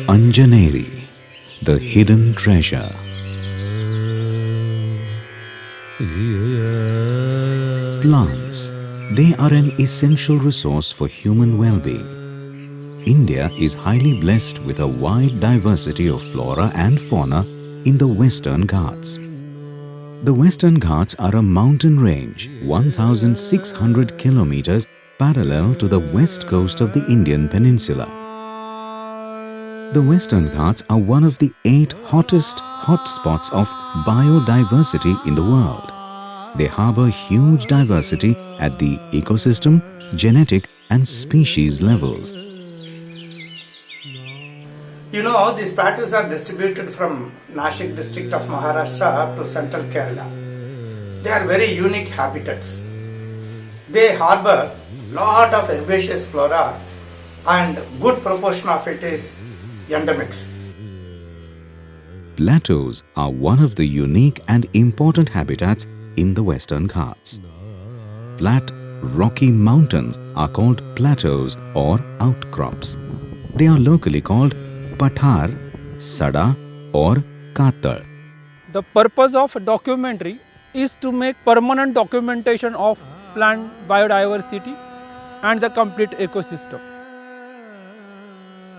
Anjaneri, the hidden treasure. Plants, they are an essential resource for human well-being. India is highly blessed with a wide diversity of flora and fauna in the Western Ghats. The Western Ghats are a mountain range 1,600 kilometers parallel to the west coast of the Indian peninsula. The Western Ghats are one of the 8 hottest hotspots of biodiversity in the world. They harbour huge diversity at the ecosystem, genetic and species levels. You know, these plateaus are distributed from Nashik district of Maharashtra to central Kerala. They are very unique habitats. They harbour lot of herbaceous flora and good proportion of it is endemics. Plateaus are one of the unique and important habitats in the Western Ghats. Flat, rocky mountains are called plateaus or outcrops. They are locally called Pathar, Sada or Katar. The purpose of documentary is to make permanent documentation of plant biodiversity and the complete ecosystem.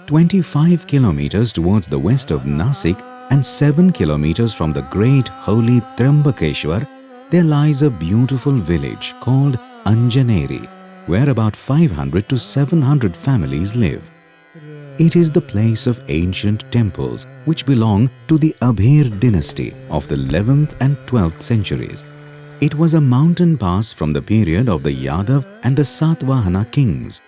25 kilometers towards the west of Nashik and 7 kilometers from the great holy Tryambakeshwar, there lies a beautiful village called Anjaneri, where about 500 to 700 families live. It is the place of ancient temples which belong to the Abhir dynasty of the 11th and 12th centuries. It was a mountain pass from the period of the Yadava and the Satvahana Kings.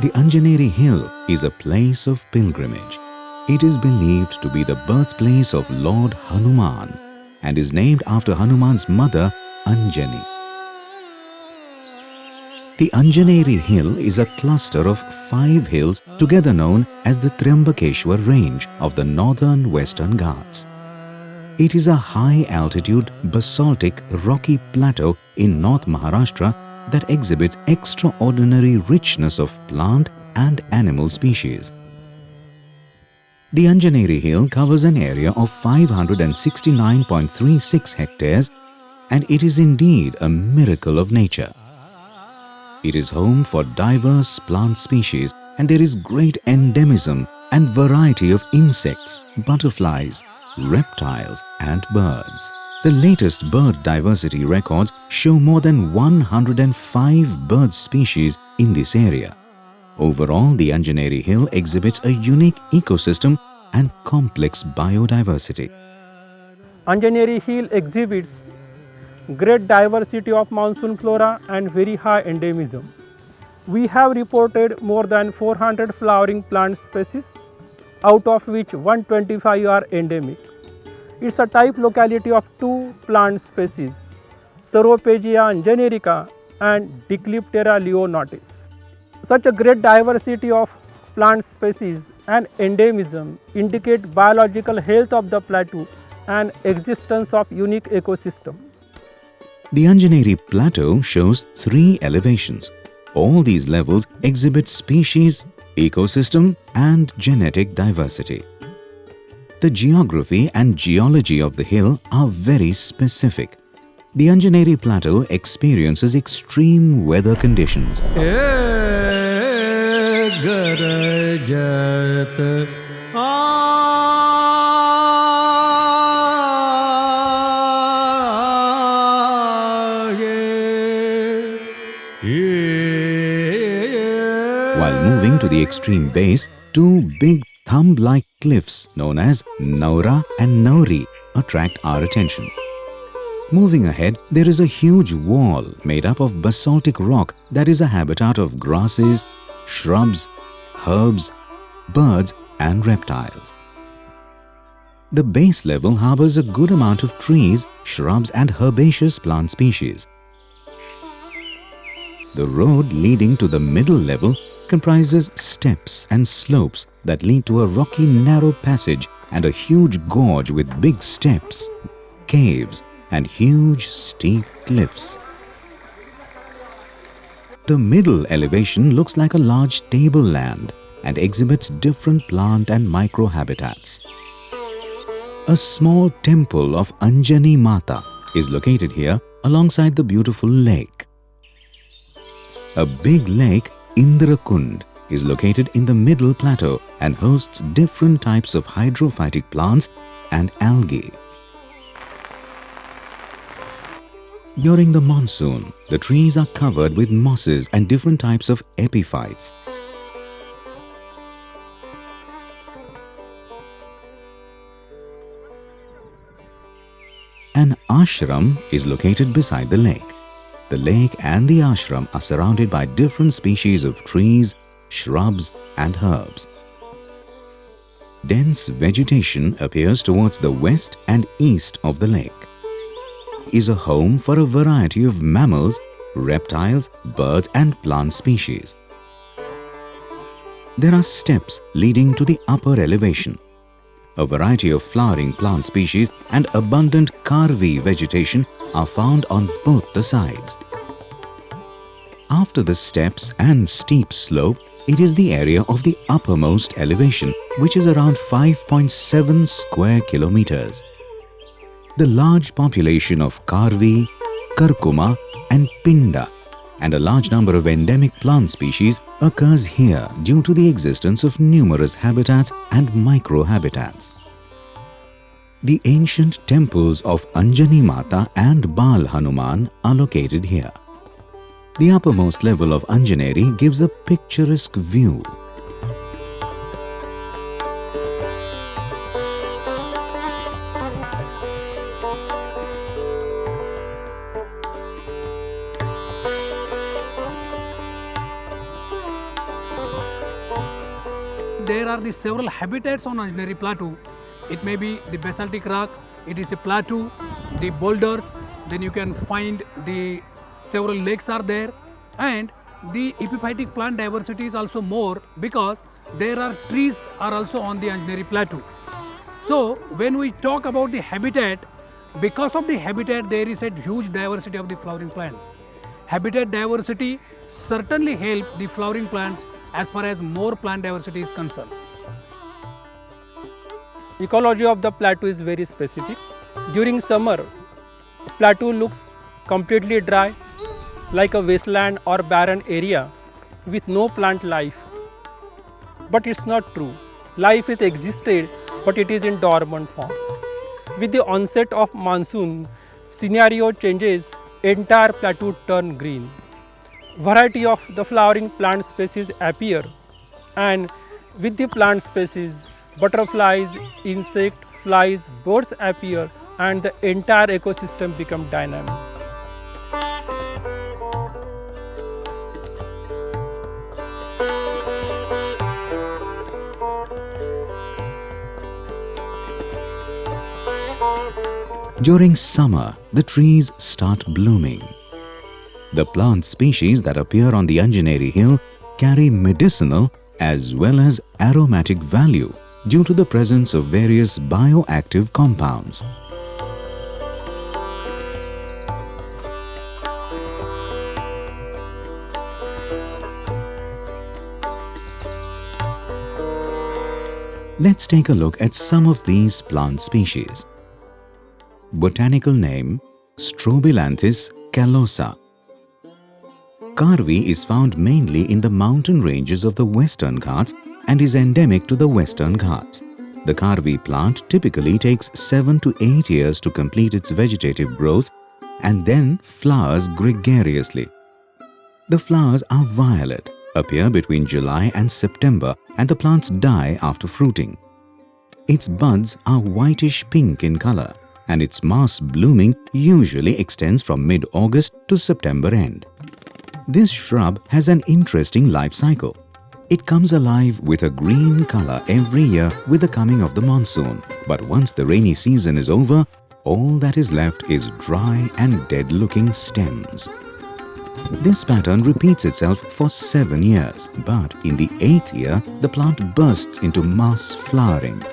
The Anjaneri Hill is a place of pilgrimage. It is believed to be the birthplace of Lord Hanuman and is named after Hanuman's mother, Anjani. The Anjaneri Hill is a cluster of 5 hills together known as the Tryambakeshwar Range of the Northern Western Ghats. It is a high-altitude basaltic rocky plateau in North Maharashtra that exhibits extraordinary richness of plant and animal species. The Anjaneri Hill covers an area of 569.36 hectares and it is indeed a miracle of nature. It is home for diverse plant species and there is great endemism and variety of insects, butterflies, reptiles and birds. The latest bird diversity records show more than 105 bird species in this area. Overall, the Anjaneri Hill exhibits a unique ecosystem and complex biodiversity. Anjaneri Hill exhibits great diversity of monsoon flora and very high endemism. We have reported more than 400 flowering plant species, out of which 125 are endemic. It's a type locality of 2 plant species, Ceropegia anjanerica and Dicliptera lionotis. Such a great diversity of plant species and endemism indicate biological health of the plateau and existence of unique ecosystem. The Anjaneri Plateau shows 3 elevations. All these levels exhibit species, ecosystem and genetic diversity. The geography and geology of the hill are very specific. The Anjaneri Plateau experiences extreme weather conditions. While moving to the extreme base, 2 big thumb-like cliffs known as Naura and Nauri attract our attention. Moving ahead, there is a huge wall made up of basaltic rock that is a habitat of grasses, shrubs, herbs, birds and reptiles. The base level harbors a good amount of trees, shrubs and herbaceous plant species. The road leading to the middle level comprises steps and slopes that lead to a rocky narrow passage and a huge gorge with big steps, caves and huge steep cliffs. The middle elevation looks like a large tableland and exhibits different plant and microhabitats. A small temple of Anjani Mata is located here alongside the beautiful lake. A big lake, Indrakund, is located in the middle plateau and hosts different types of hydrophytic plants and algae. During the monsoon, the trees are covered with mosses and different types of epiphytes. An ashram is located beside the lake. The lake and the ashram are surrounded by different species of trees, shrubs and herbs. Dense vegetation appears towards the west and east of the lake. It is a home for a variety of mammals, reptiles, birds and plant species. There are steps leading to the upper elevation. A variety of flowering plant species and abundant karvi vegetation are found on both the sides. After the steps and steep slope, it is the area of the uppermost elevation, which is around 5.7 square kilometers. The large population of karvi, karkuma and pinda and a large number of endemic plant species occurs here due to the existence of numerous habitats and microhabitats. The ancient temples of Anjani Mata and Bal Hanuman are located here. The uppermost level of Anjaneri gives a picturesque view. There are the several habitats on Anjaneri Plateau. It may be the basaltic rock, it is a plateau, the boulders, then you can find the several lakes are there, and the epiphytic plant diversity is also more because there are trees are also on the Anjaneri Plateau. So when we talk about the habitat, because of the habitat there is a huge diversity of the flowering plants. Habitat diversity certainly help the flowering plants as far as more plant diversity is concerned. Ecology of the plateau is very specific. During summer, plateau looks completely dry, like a wasteland or barren area with no plant life. But it's not true. Life is existed, but it is in dormant form. With the onset of monsoon, scenario changes, entire plateau turn green. Variety of the flowering plant species appear, and with the plant species, butterflies, insect, flies, birds appear, and the entire ecosystem become dynamic. During summer, the trees start blooming. The plant species that appear on the Anjaneri Hill carry medicinal as well as aromatic value due to the presence of various bioactive compounds. Let's take a look at some of these plant species. Botanical name Strobilanthes callosa. Karvi is found mainly in the mountain ranges of the Western Ghats and is endemic to the Western Ghats. The Karvi plant typically takes 7 to 8 years to complete its vegetative growth and then flowers gregariously. The flowers are violet, appear between July and September, and the plants die after fruiting. Its buds are whitish pink in color and its mass blooming usually extends from mid-August to September end. This shrub has an interesting life cycle. It comes alive with a green color every year with the coming of the monsoon, but once the rainy season is over, all that is left is dry and dead-looking stems. This pattern repeats itself for 7 years, but in the 8th year, the plant bursts into mass flowering.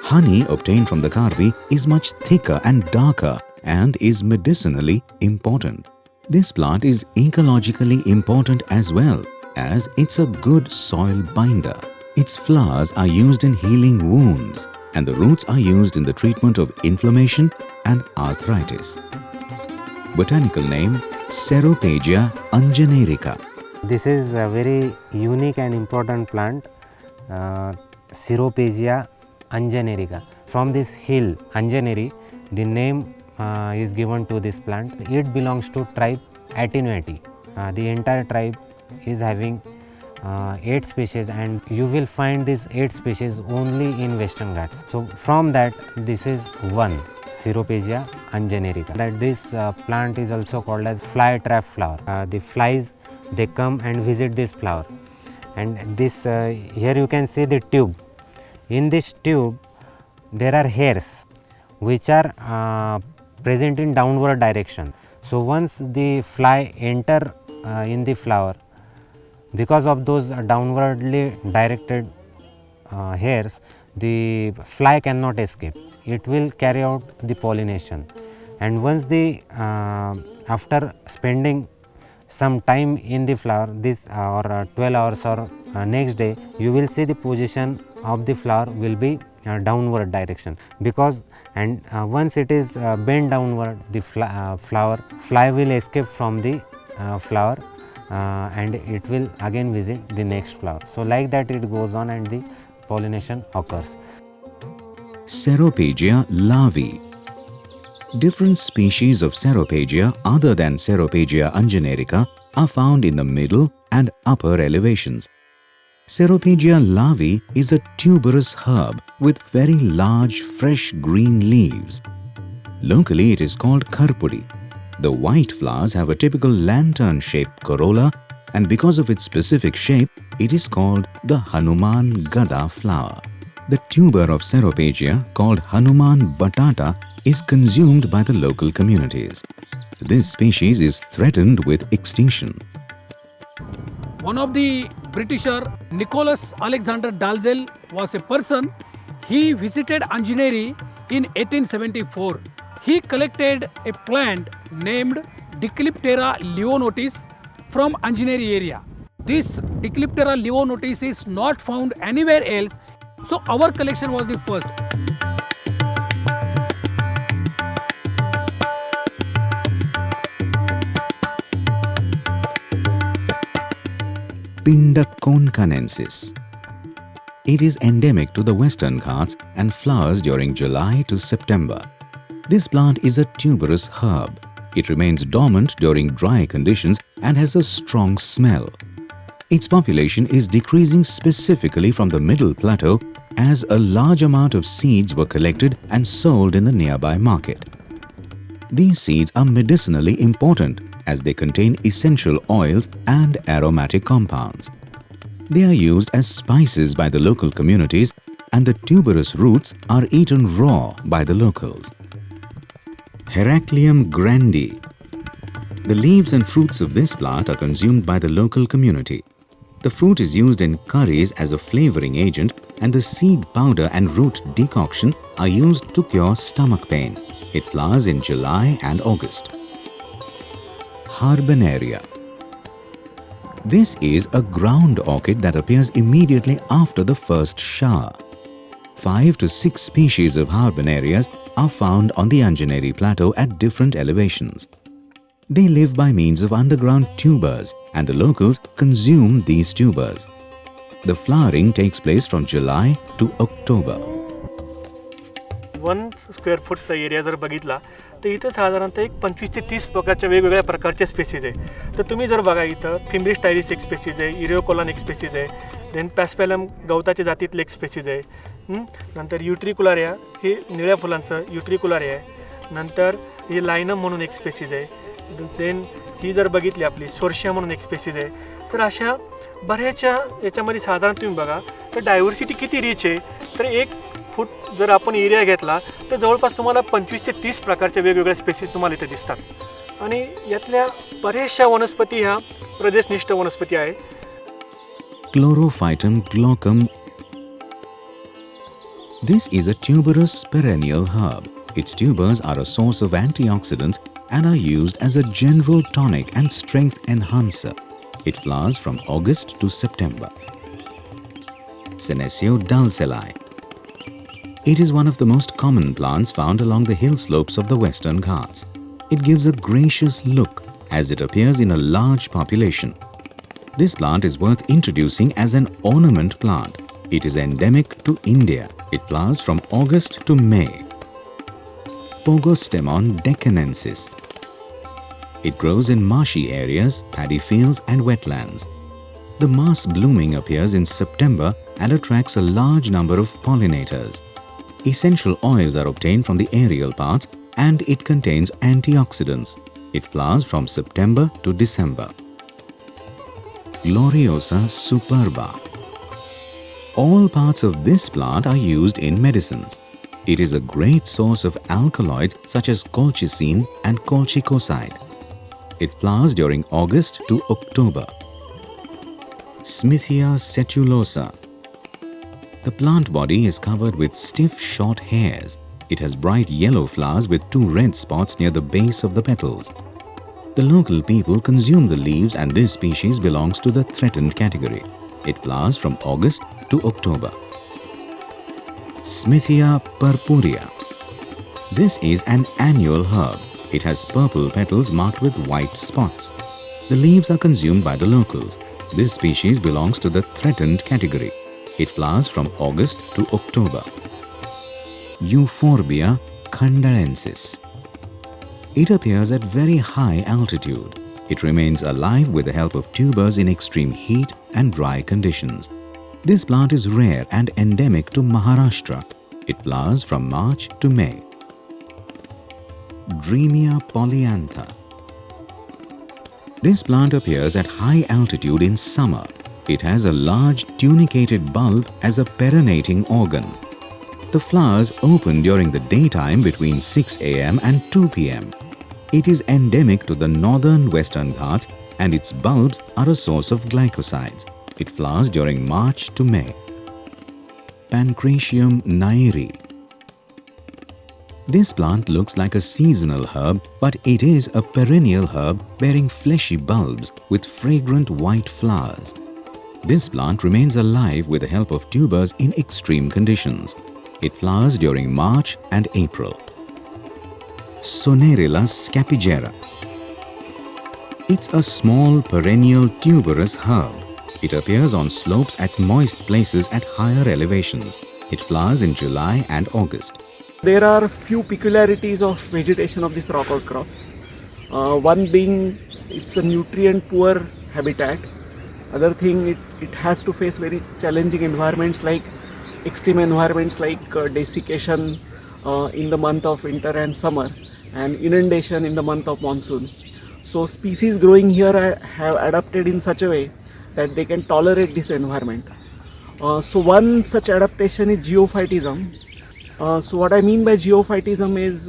Honey obtained from the karvi is much thicker and darker and is medicinally important. This plant is ecologically important as well, as it's a good soil binder. Its flowers are used in healing wounds, and the roots are used in the treatment of inflammation and arthritis. Botanical name Ceropegia anjanerica. This is a very unique and important plant, Ceropegia anjanerica. From this hill, Anjaneri, the name is given to this plant. It belongs to tribe Attenuati. The entire tribe is having 8 species, and you will find these 8 species only in Western Ghats. So from that, this is one, Ceropegia anjanerica. That this plant is also called as fly trap flower. The flies, they come and visit this flower, and this here you can see the tube. In this tube there are hairs which are present in downward direction. So once the fly enter in the flower, because of those downwardly directed hairs, the fly cannot escape. It will carry out the pollination, and once the after spending some time in the flower, this or 12 hours or next day, you will see the position of the flower will be downward direction, because and once it is bent downward, the fly will escape from the flower and it will again visit the next flower. So like that it goes on and the pollination occurs. Ceropegia lavi. Different species of Ceropegia other than Ceropegia anjanerica are found in the middle and upper elevations. Ceropegia lavi is a tuberous herb with very large fresh green leaves. Locally it is called karpudi. The white flowers have a typical lantern-shaped corolla, and because of its specific shape, it is called the Hanuman Gada flower. The tuber of Ceropegia, called Hanuman Batata, is consumed by the local communities. This species is threatened with extinction. One of the Britisher, Nicholas Alexander Dalzell, was a person. He visited Anjaneri in 1874. He collected a plant named Dicliptera lionotis from Anjaneri area. This Dicliptera lionotis is not found anywhere else, so our collection was the first. Pinda concanensis. It is endemic to the Western Ghats and flowers during July to September. This plant is a tuberous herb. It remains dormant during dry conditions and has a strong smell. Its population is decreasing specifically from the middle plateau as a large amount of seeds were collected and sold in the nearby market. These seeds are medicinally important as they contain essential oils and aromatic compounds. They are used as spices by the local communities, and the tuberous roots are eaten raw by the locals. Heracleum grandi. The leaves and fruits of this plant are consumed by the local community. The fruit is used in curries as a flavoring agent, and the seed powder and root decoction are used to cure stomach pain. It flowers in July and August. Harbaneria. This is a ground orchid that appears immediately after the first shower. 5 to 6 species of Harbanerias are found on the Anjaneri plateau at different elevations. They live by means of underground tubers, and the locals consume these tubers. The flowering takes place from July to October. 1 square फूटचा area जर बघितला तर इथं साधारणतः एक 25 ते 30 प्रकारच्या वेगवेगळ्या प्रकारच्या स्पेसीज आहे. तर तुम्ही जर बघा इथं फिम्ब्रिस टायरिस एक स्पेसीज आहे, इरिओकोलन एक स्पेसीज आहे, देन पॅस्पॅलम गवताच्या जातीतले एक स्पेसीज आहे, नंतर युट्रिकुलारिया हे निळ्या फुलांचं युट्रिकुलारिया आहे, नंतर हे लायनम म्हणून एक स्पेसीज आहे, देन ही जर बघितली आपली सोर्शिया म्हणून एक स्पेसीज आहे. तर अशा बऱ्याचशा याच्यामध्ये साधारण तुम्ही बघा तर डायव्हर्सिटी किती रिच आहे. तर 1 फूट जर आपण एरिया घेतला तर जवळपास तुम्हाला 25 ते 30 प्रकारच्या वेगवेगळ्या स्पेसीज तुम्हाला इथे दिसतात. आणि यातल्या बऱ्याचशा वनस्पती ह्या प्रदेशनिष्ठ वनस्पती आहे. Chlorophytum glaucum. This is a tuberous perennial herb. Its tubers are a source of antioxidants and are used as a general tonic and strength enhancer. It flowers from August to September. Senecio dulceli. It is one of the most common plants found along the hill slopes of the Western Ghats. It gives a gracious look as it appears in a large population. This plant is worth introducing as an ornament plant. It is endemic to India. It flowers from August to May. Pogostemon deccanensis. It grows in marshy areas, paddy fields and wetlands. The mass blooming appears in September and attracts a large number of pollinators. Essential oils are obtained from the aerial parts and it contains antioxidants. It flowers from September to December. Gloriosa superba. All parts of this plant are used in medicines. It is a great source of alkaloids such as colchicine and colchicoside. It flowers during August to October. Smithia setulosa. The plant body is covered with stiff short hairs. It has bright yellow flowers with 2 red spots near the base of the petals. The local people consume the leaves and this species belongs to the threatened category. It flowers from August to October. Smithia purpurea. This is an annual herb. It has purple petals marked with white spots. The leaves are consumed by the locals. This species belongs to the threatened category. It flowers from August to October. Euphorbia khandalensis. It appears at very high altitude. It remains alive with the help of tubers in extreme heat and dry conditions. This plant is rare and endemic to Maharashtra. It flowers from March to May. Dreamia polyantha. This plant appears at high altitude in summer. It has a large tunicated bulb as a perennating organ. The flowers open during the daytime between 6 a.m. and 2 p.m. It is endemic to the Northern Western Ghats and its bulbs are a source of glycosides. It flowers during March to May. Pancratium nairi. This plant looks like a seasonal herb, but it is a perennial herb bearing fleshy bulbs with fragrant white flowers. This plant remains alive with the help of tubers in extreme conditions. It flowers during March and April. Sonerilla scapigera. It's a small perennial tuberous herb. It appears on slopes at moist places at higher elevations. It flowers in July and August. There are few peculiarities of vegetation of this rock outcrops. One being it's a nutrient poor habitat. Other thing, it has to face very challenging environments like extreme environments like desiccation in the month of winter and summer and inundation in the month of monsoon. So species growing here have adapted in such a way that they can tolerate this environment. So one such adaptation is geophytism. So what I mean by geophytism is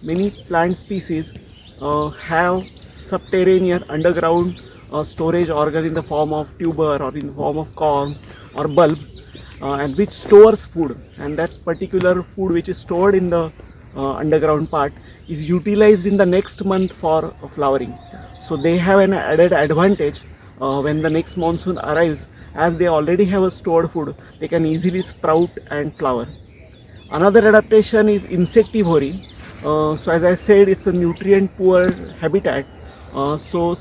many plant species have subterranean underground storage organ in the form of tuber or in the form of corm or bulb and which stores food, and that particular food which is stored in the underground part is utilized in the next month for flowering. So they have an added advantage when the next monsoon arrives, as they already have a stored food, they can easily sprout and flower. Another adaptation is insectivory. So as I said, it's a nutrient poor habitat. So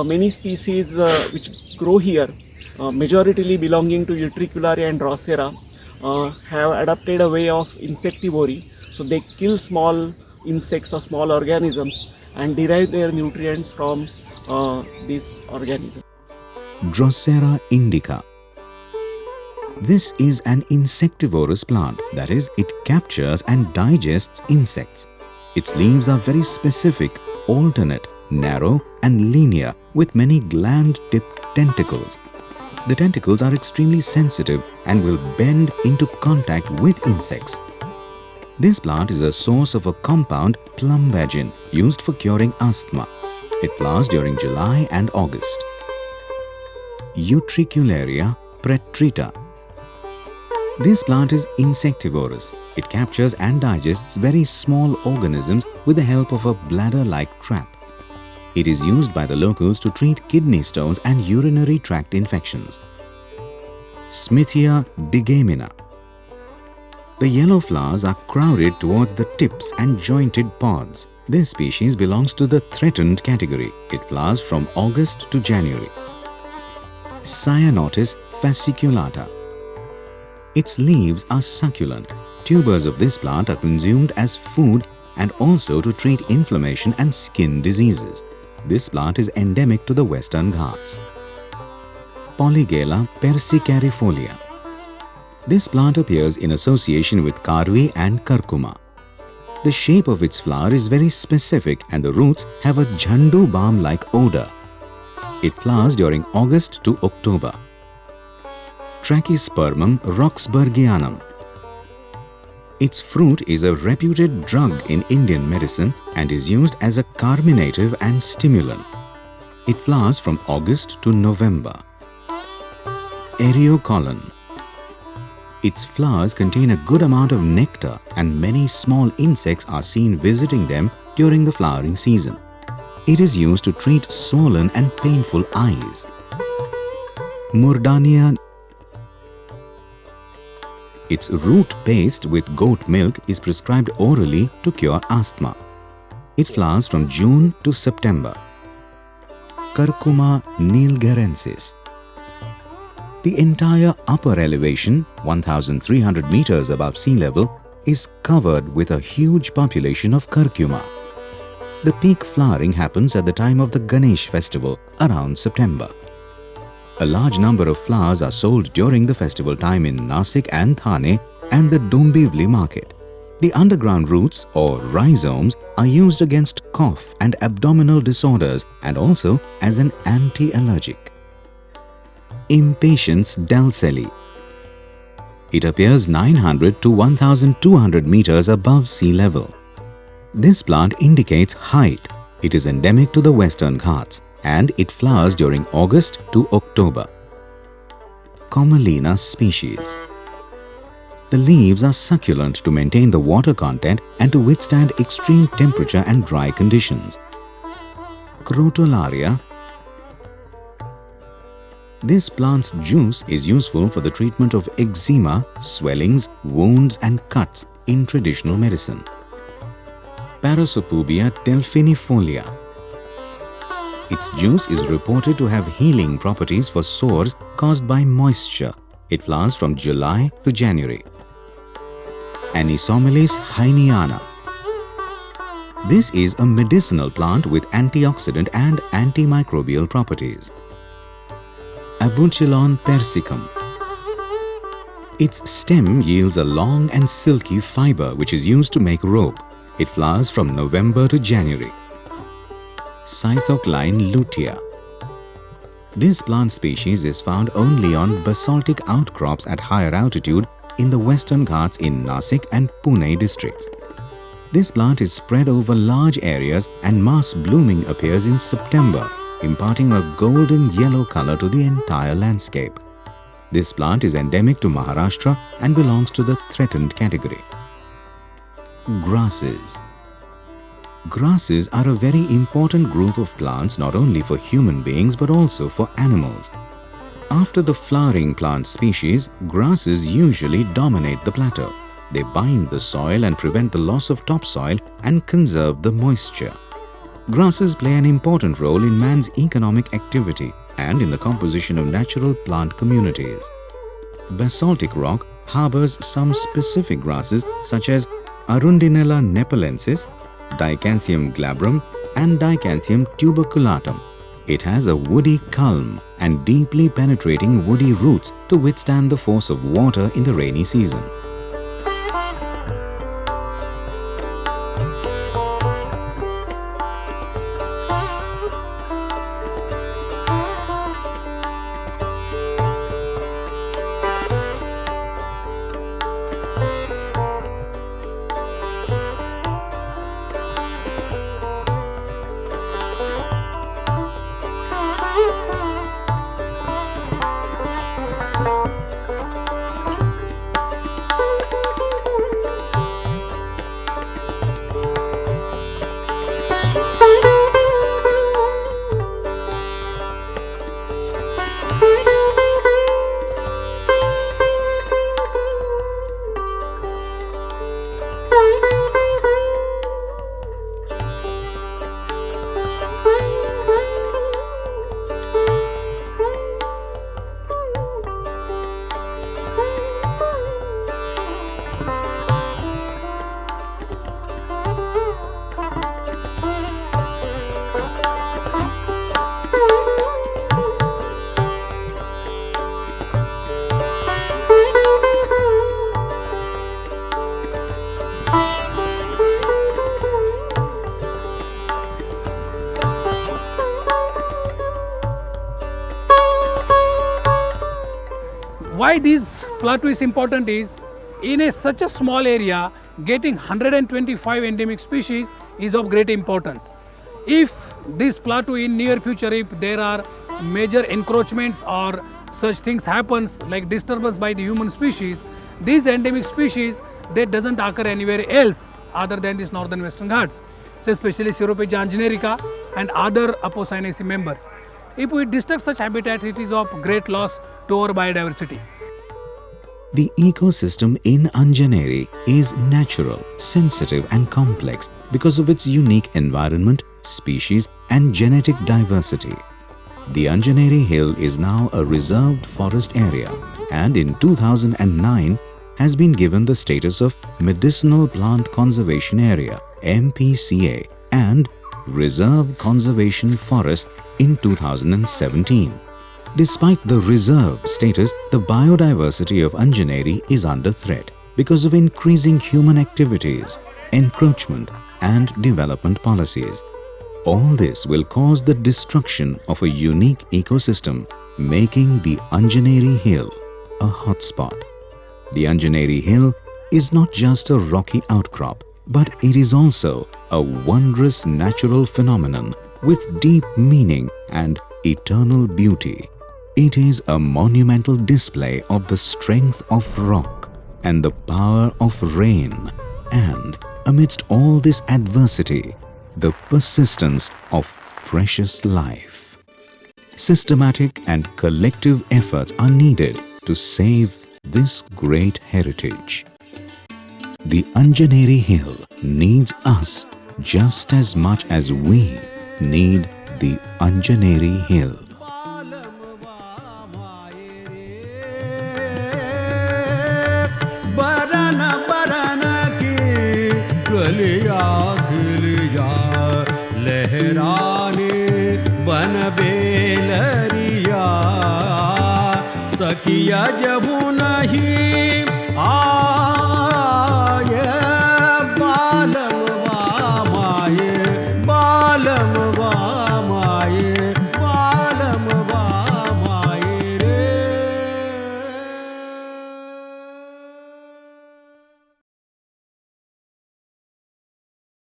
many species which grow here, majoritarily belonging to Utricularia and Drosera, have adopted a way of insectivory. So they kill small insects or small organisms and derive their nutrients from these organisms. Drosera indica. This is an insectivorous plant, that is, it captures and digests insects. Its leaves are very specific, alternate, narrow and linear with many gland-tipped tentacles. The tentacles are extremely sensitive and will bend into contact with insects. This plant is a source of a compound plumbagin used for curing asthma. It flowers during July and August. Utricularia pretrita. This plant is insectivorous. It captures and digests very small organisms with the help of a bladder-like trap. It is used by the locals to treat kidney stones and urinary tract infections. Smithia bigamina. The yellow flowers are crowded towards the tips and jointed pods. This species belongs to the threatened category. It flowers from August to January. Cyanotis fasciculata. Its leaves are succulent. Tubers of this plant are consumed as food and also to treat inflammation and skin diseases. This plant is endemic to the Western Ghats. Polygala persicarifolia. This plant appears in association with karvi and curcuma. The shape of its flower is very specific and the roots have a jhandu balm-like odor. It flowers during August to October. Trachispermum roxburghianum. Its fruit is a reputed drug in Indian medicine and is used as a carminative and stimulant. It flowers from August to November. Eriocolon. Its flowers contain a good amount of nectar and many small insects are seen visiting them during the flowering season. It is used to treat swollen and painful eyes. Murdania. Its root paste with goat milk is prescribed orally to cure asthma. It flowers from June to September. Curcuma nilgarensis. The entire upper elevation, 1,300 meters above sea level, is covered with a huge population of curcuma. The peak flowering happens at the time of the Ganesh festival, around September. A large number of flowers are sold during the festival time in Nashik and Thane and the Dombivli market. The underground roots or rhizomes are used against cough and abdominal disorders and also as an anti-allergic. Impatiens dalselli. It appears 900 to 1,200 meters above sea level. This plant indicates height. It is endemic to the Western Ghats and it flowers during August to October. Commelina species. The leaves are succulent to maintain the water content and to withstand extreme temperature and dry conditions. Crotalaria. This plant's juice is useful for the treatment of eczema, swellings, wounds and cuts in traditional medicine. Parasophobia delphinifolia. Its juice is reported to have healing properties for sores caused by moisture. It flowers from July to January. Anisomelis hainiana. This is a medicinal plant with antioxidant and antimicrobial properties. Abunchelon persicum. Its stem yields a long and silky fiber which is used to make rope. It flowers from November to January. Scythocline lutea. This plant species is found only on basaltic outcrops at higher altitude in the Western Ghats in Nashik and Pune districts. This plant is spread over large areas and mass blooming appears in September, imparting a golden yellow color to the entire landscape. This plant is endemic to Maharashtra and belongs to the threatened category. Grasses. Grasses are a very important group of plants not only for human beings but also for animals. After the flowering plant species, grasses usually dominate the plateau. They bind the soil and prevent the loss of topsoil and conserve the moisture. Grasses play an important role in man's economic activity and in the composition of natural plant communities. Basaltic rock harbors some specific grasses such as Arundinella nepalensis, Dicanthus glabrum and Dicanthus tuberculatum. It has a woody culm and deeply penetrating woody roots to withstand the force of water in the rainy season. Why this plateau is important is, in such a small area, getting 125 endemic species is of great importance. If this plateau in near future, if there are major encroachments or such things happens like disturbance by the human species, these endemic species, they doesn't occur anywhere else other than this Northern Western Ghats, so especially Ceropegia anjanerica and other Apocynaceae members. If we disturb such habitat, it is of great loss to our biodiversity. The ecosystem in Anjaneri is natural, sensitive and complex because of its unique environment, species and genetic diversity. The Anjaneri Hill is now a reserved forest area and in 2009 has been given the status of Medicinal Plant Conservation Area (MPCA) and Reserve Conservation Forest in 2017. Despite the reserve status, the biodiversity of Anjaneri is under threat because of increasing human activities, encroachment and development policies. All this will cause the destruction of a unique ecosystem, making the Anjaneri Hill a hotspot. The Anjaneri Hill is not just a rocky outcrop, but it is also a wondrous natural phenomenon with deep meaning and eternal beauty. It is a monumental display of the strength of rock and the power of rain, and amidst all this adversity, the persistence of precious life. Systematic and collective efforts are needed to save this great heritage. The Anjaneri Hill needs us just as much as we need the Anjaneri Hill. लहराने बन बेलरिया सखिया जबू नहीं